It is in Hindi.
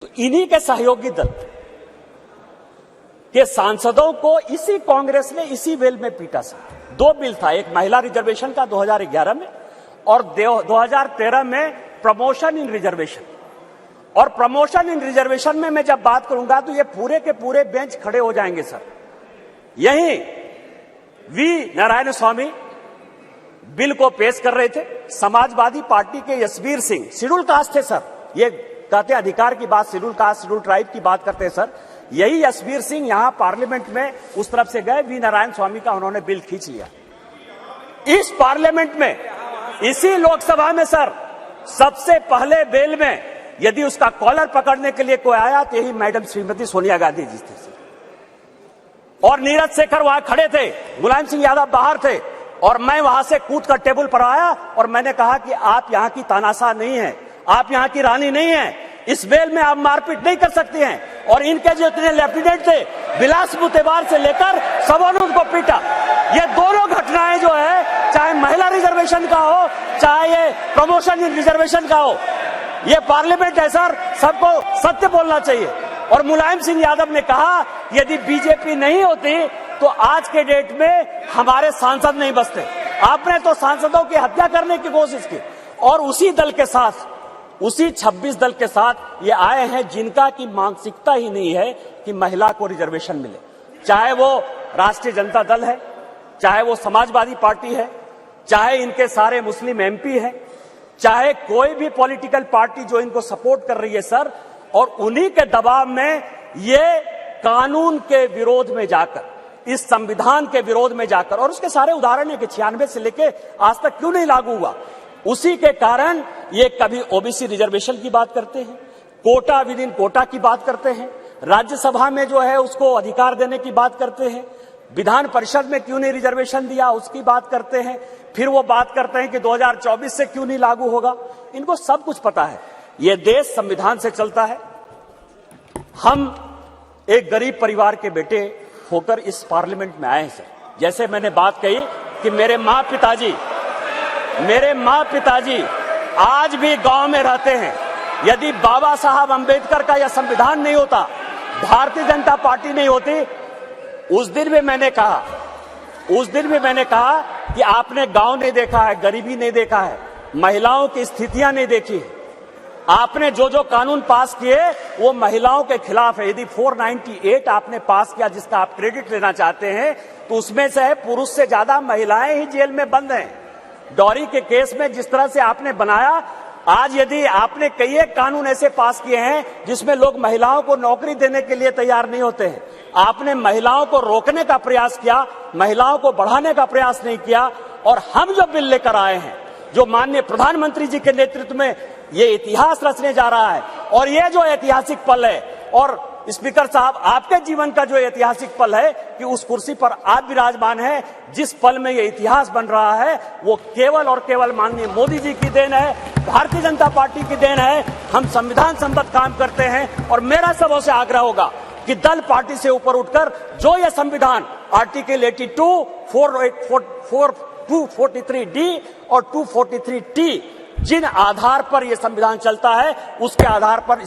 तो इन्हीं के सहयोगी दल के सांसदों को इसी कांग्रेस ने इसी वेल में पीटा सर। दो बिल था, एक महिला रिजर्वेशन का 2011 में और 2013 में प्रमोशन इन रिजर्वेशन। और प्रमोशन इन रिजर्वेशन में मैं जब बात करूंगा तो ये पूरे के पूरे बेंच खड़े हो जाएंगे सर। यही वी नारायण स्वामी बिल को पेश कर रहे थे, समाजवादी पार्टी के यशवीर सिंह शेड्यूल कास्ट थे सर, ये कहते अधिकार की बात, शेड्यूल कास्ट शेड्यूल ट्राइब की बात करते हैं सर। यही यशवीर सिंह यहां पार्लियामेंट में उस तरफ से गए, वी नारायण स्वामी का उन्होंने बिल खींच लिया। इस पार्लियामेंट में, इसी लोकसभा में सर, सबसे पहले बिल में यदि उसका कॉलर पकड़ने के लिए कोई आया तो यही मैडम श्रीमती सोनिया गांधी जी थे सर। और नीरज शेखर वहां खड़े थे, मुलायम सिंह यादव बाहर थे, और मैं वहां से कूद कर टेबल पर आया और मैंने कहा कि आप यहां की तानाशाह नहीं है, आप यहां की रानी नहीं है, इस बेल में आप मारपीट नहीं कर सकती हैं। और इनके जो इतने लेफ्टिनेंट थे, बिलास मुतेबार से लेकर सबों ने उनको पीटा। ये दोनों घटनाएं जो है, चाहे महिला रिजर्वेशन का हो, चाहे ये प्रमोशन इन रिजर्वेशन का हो, ये पार्लियामेंट है सर, सबको सत्य बोलना चाहिए। और मुलायम सिंह यादव ने कहा यदि बीजेपी नहीं होती तो आज के डेट में हमारे सांसद नहीं बचते। आपने तो सांसदों की हत्या करने की कोशिश की, और उसी दल के साथ, उसी 26 दल के साथ ये आए हैं जिनका की मानसिकता ही नहीं है कि महिला को रिजर्वेशन मिले। चाहे वो राष्ट्रीय जनता दल है, चाहे वो समाजवादी पार्टी है, चाहे इनके सारे मुस्लिम एमपी है, चाहे कोई भी पॉलिटिकल पार्टी जो इनको सपोर्ट कर रही है सर, और उन्हीं के दबाव में ये कानून के विरोध में जाकर, इस संविधान के विरोध में जाकर, और उसके सारे उदाहरण है कि 96 से लेके आज तक क्यों नहीं लागू हुआ, उसी के कारण ये कभी ओबीसी रिजर्वेशन की बात करते हैं, कोटा विद इन कोटा की बात करते हैं, राज्यसभा में जो है उसको अधिकार देने की बात करते हैं, विधान परिषद में क्यों नहीं रिजर्वेशन दिया उसकी बात करते हैं, फिर वो बात करते हैं कि 2024 से क्यों नहीं लागू होगा। इनको सब कुछ पता है, ये देश संविधान से चलता है। हम एक गरीब परिवार के बेटे होकर इस पार्लियामेंट में आए हैं सर। जैसे मैंने बात कही कि मेरे माँ पिताजी आज भी गांव में रहते हैं। यदि बाबा साहब अंबेडकर का यह संविधान नहीं होता, भारतीय जनता पार्टी नहीं होती, उस दिन भी मैंने कहा कि आपने गांव नहीं देखा है, गरीबी नहीं देखा है, महिलाओं की स्थितियां नहीं देखी है। आपने जो जो कानून पास किए वो महिलाओं के खिलाफ है। यदि 498 आपने पास किया जिसका आप क्रेडिट लेना चाहते हैं, तो उसमें से है पुरुष से ज्यादा महिलाएं ही जेल में बंद हैं। डॉरी के केस में जिस तरह से आपने बनाया, आज यदि आपने कई एक कानून ऐसे पास किए हैं जिसमें लोग महिलाओं को नौकरी देने के लिए तैयार नहीं होते हैं, आपने महिलाओं को रोकने का प्रयास किया, महिलाओं को बढ़ाने का प्रयास नहीं किया। और हम जो बिल लेकर आए हैं, जो माननीय प्रधानमंत्री जी के नेतृत्व में ये इतिहास रचने जा रहा है, और ये जो ऐतिहासिक पल है, और स्पीकर साहब आपके जीवन का जो ऐतिहासिक पल है कि उस कुर्सी पर आप विराजमान हैं, जिस पल में ये इतिहास बन रहा है वो केवल और केवल माननीय मोदी जी की देन है, भारतीय जनता पार्टी की देन है। हम संविधान सम्मत काम करते हैं, और मेरा सबों से आग्रह होगा कि दल पार्टी से ऊपर उठकर जो ये संविधान आर्टिकल 82, 243D और 243T जिन आधार पर यह संविधान चलता है, उसके आधार पर